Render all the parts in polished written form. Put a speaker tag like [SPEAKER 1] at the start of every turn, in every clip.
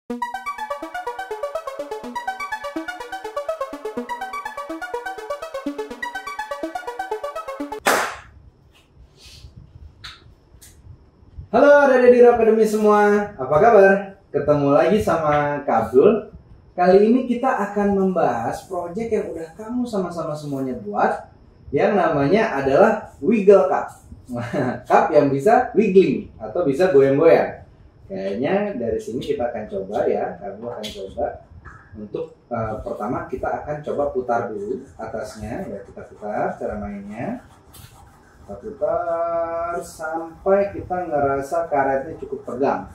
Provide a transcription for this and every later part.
[SPEAKER 1] Halo adik-adik di Rock Academy semua, apa kabar? Ketemu lagi sama Kak Abdul. Kali ini kita akan membahas proyek yang udah kamu sama-sama semuanya buat, yang namanya adalah Wiggle Cup. Cup yang bisa wiggling atau bisa goyang-goyang. Kayaknya dari sini kita akan coba ya, kamu akan coba untuk pertama kita akan coba putar dulu atasnya ya, kita putar cara mainnya. Kita putar sampai kita ngerasa karetnya cukup tegang.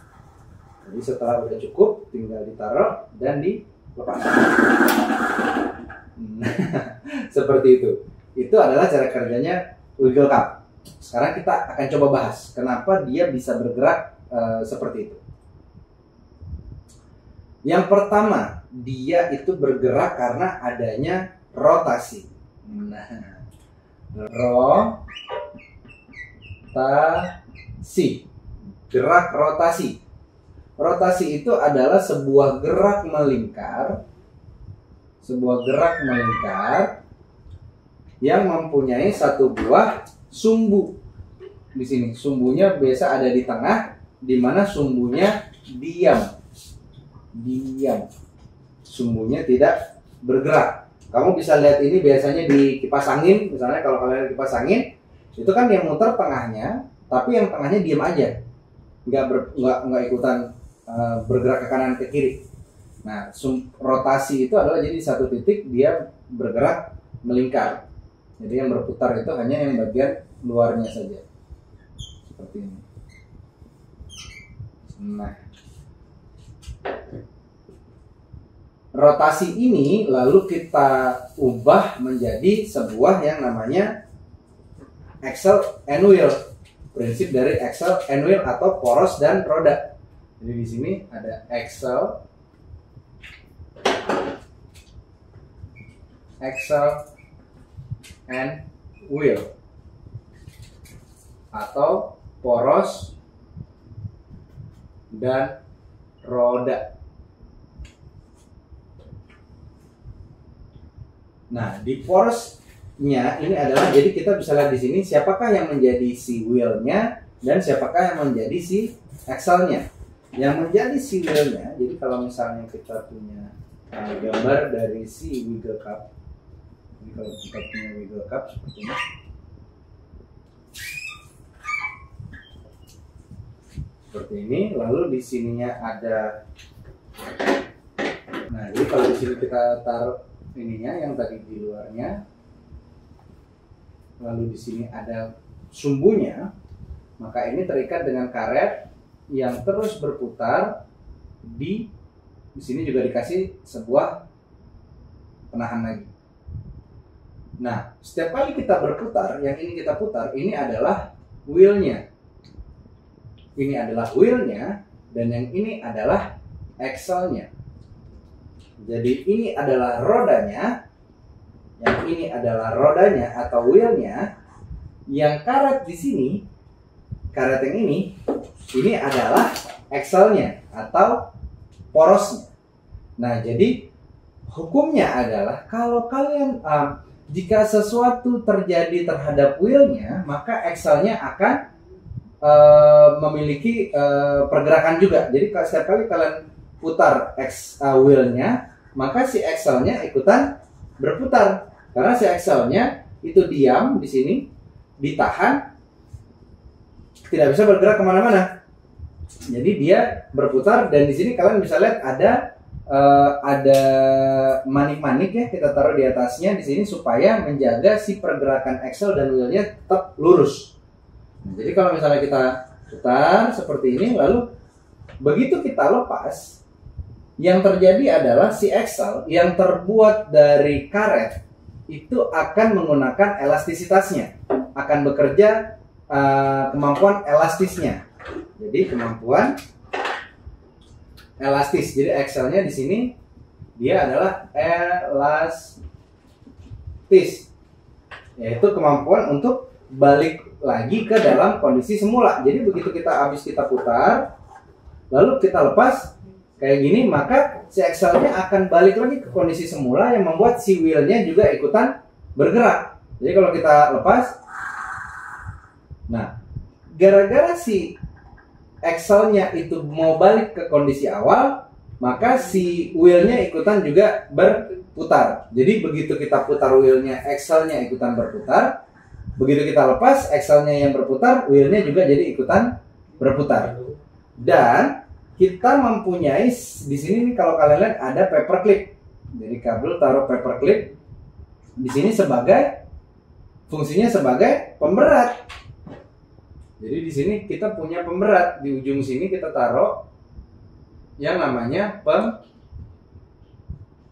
[SPEAKER 1] Jadi setelah udah cukup, tinggal ditaruh dan dilepas. Seperti itu. Itu adalah cara kerjanya Wiggle Cup. Sekarang kita akan coba bahas kenapa dia bisa bergerak seperti itu. Yang pertama, dia itu bergerak karena adanya rotasi. Nah, rotasi, gerak rotasi. Rotasi itu adalah sebuah gerak melingkar, yang mempunyai satu buah sumbu. Di sini sumbunya biasa ada di tengah, di mana sumbunya diam. Sumbunya tidak bergerak. Kamu bisa lihat ini biasanya di kipas angin, misalnya kalau kalian kipas angin, itu kan yang muter tengahnya, tapi yang tengahnya diam aja, nggak ikutan bergerak ke kanan ke kiri. Nah, rotasi itu adalah jadi satu titik dia bergerak melingkar. Jadi yang berputar itu hanya yang bagian luarnya saja, seperti ini. Nah, rotasi ini lalu kita ubah menjadi sebuah yang namanya axle and wheel. Prinsip dari axle and wheel atau poros dan roda. Jadi di sini ada axle and wheel atau poros dan roda. Nah, di porosnya ini adalah, jadi kita bisa lihat di sini siapakah yang menjadi si wheel-nya dan siapakah yang menjadi si axle-nya. Yang menjadi si wheel-nya, jadi kalau misalnya kita punya gambar dari si Wiggle Cup. Jadi kalau kita punya Wiggle Cup seperti ini. Seperti ini, lalu di sininya ada. Nah, jadi kalau di sini kita taruh ininya yang tadi di luarnya, lalu di sini ada sumbunya, maka ini terikat dengan karet yang terus berputar. Di sini juga dikasih sebuah penahan lagi. Nah, setiap kali kita berputar, yang ini kita putar, ini adalah wheel-nya. Ini adalah wheel-nya, dan yang ini adalah axle-nya. Jadi ini adalah rodanya, yang ini adalah rodanya atau wheel-nya, yang karet di sini, karet yang ini adalah axle-nya atau porosnya. Nah, jadi hukumnya adalah kalau kalian jika sesuatu terjadi terhadap wheel-nya, maka axle-nya akan memiliki pergerakan juga. Jadi setiap kali kalian putar wheel-nya, maka si axle-nya ikutan berputar. Karena si axle-nya itu diam di sini, ditahan, tidak bisa bergerak kemana-mana. Jadi dia berputar, dan di sini kalian bisa lihat ada manik-manik ya, kita taruh di atasnya di sini supaya menjaga si pergerakan axle dan wheel-nya tetap lurus. Nah, jadi kalau misalnya kita putar seperti ini, lalu begitu kita lepas, yang terjadi adalah si axle yang terbuat dari karet itu akan menggunakan elastisitasnya, akan bekerja kemampuan elastisnya. Jadi kemampuan elastis. Jadi axle-nya di sini dia adalah elastis, yaitu kemampuan untuk balik lagi ke dalam kondisi semula. Jadi begitu kita habis kita putar, lalu kita lepas, kayak gini, maka si axle-nya akan balik lagi ke kondisi semula yang membuat si wheel-nya juga ikutan bergerak. Jadi kalau kita lepas, nah gara-gara si axle-nya itu mau balik ke kondisi awal, maka si wheel-nya ikutan juga berputar. Jadi begitu kita putar wheel-nya, axle-nya ikutan berputar. Begitu kita lepas, axle-nya yang berputar, wheel-nya juga jadi ikutan berputar. Dan kita mempunyai di sini nih, kalau kalian lihat ada paper clip. Jadi kabel taruh paper clip di sini sebagai fungsinya sebagai pemberat. Jadi di sini kita punya pemberat, di ujung sini kita taruh yang namanya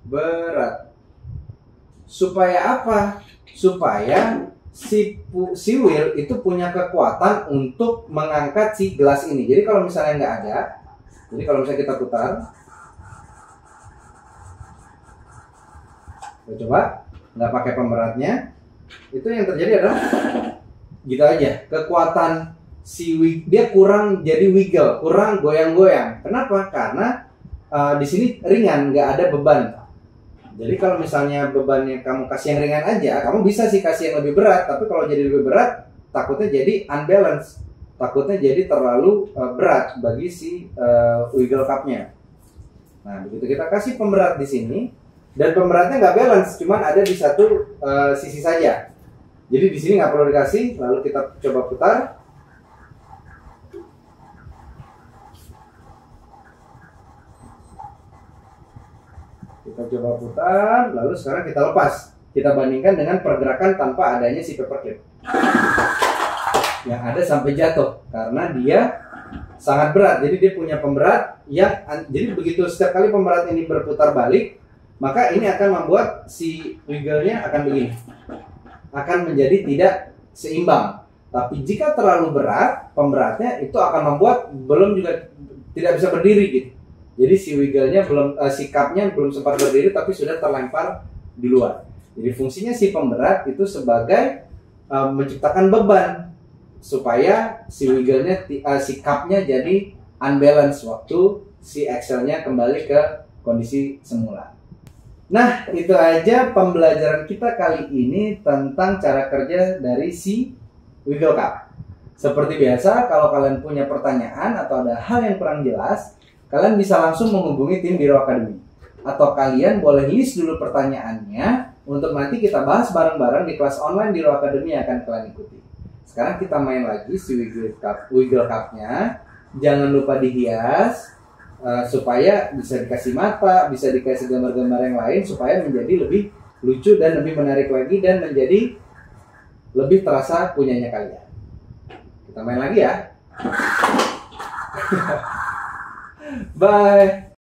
[SPEAKER 1] pemberat. Supaya apa? Supaya si wheel itu punya kekuatan untuk mengangkat si gelas ini. Jadi kalau misalnya nggak ada, jadi kalau misalnya kita putar, kita coba nggak pakai pemberatnya, itu yang terjadi adalah gitu aja. Kekuatan si dia kurang, jadi wiggle, kurang goyang-goyang. Kenapa? Karena di sini ringan, nggak ada beban. Jadi kalau misalnya bebannya kamu kasih yang ringan aja, kamu bisa sih kasih yang lebih berat. Tapi kalau jadi lebih berat, takutnya jadi unbalance. Takutnya jadi terlalu berat bagi si wiggle cup-nya. Nah, begitu kita kasih pemberat di sini, dan pemberatnya nggak balance, cuman ada di satu sisi saja. Jadi di sini nggak perlu dikasih, lalu kita coba putar. Kita coba putar, lalu sekarang kita lepas. Kita bandingkan dengan pergerakan tanpa adanya si paper clip. Yang ada sampai jatuh, karena dia sangat berat. Jadi dia punya pemberat yang, jadi begitu setiap kali pemberat ini berputar balik, maka ini akan membuat si wiggle-nya akan begini. Akan menjadi tidak seimbang. Tapi jika terlalu berat, pemberatnya itu akan membuat belum juga tidak bisa berdiri gitu. Jadi si wiggle-nya belum, si cup-nya belum sempat berdiri tapi sudah terlempar di luar. Jadi fungsinya si pemberat itu sebagai menciptakan beban supaya si wiggle-nya, si cup-nya jadi unbalance waktu si axle-nya kembali ke kondisi semula. Nah, itu aja pembelajaran kita kali ini tentang cara kerja dari si wiggle cup. Seperti biasa, kalau kalian punya pertanyaan atau ada hal yang kurang jelas, kalian bisa langsung menghubungi tim Biro Academy. Atau kalian boleh list dulu pertanyaannya untuk nanti kita bahas bareng-bareng di kelas online Biro Academy yang akan kalian ikuti. Sekarang kita main lagi si wiggle cup-nya. Jangan lupa dihias supaya bisa dikasih mata, bisa dikasih gambar-gambar yang lain supaya menjadi lebih lucu dan lebih menarik lagi dan menjadi lebih terasa punyanya kalian. Kita main lagi ya. Bye.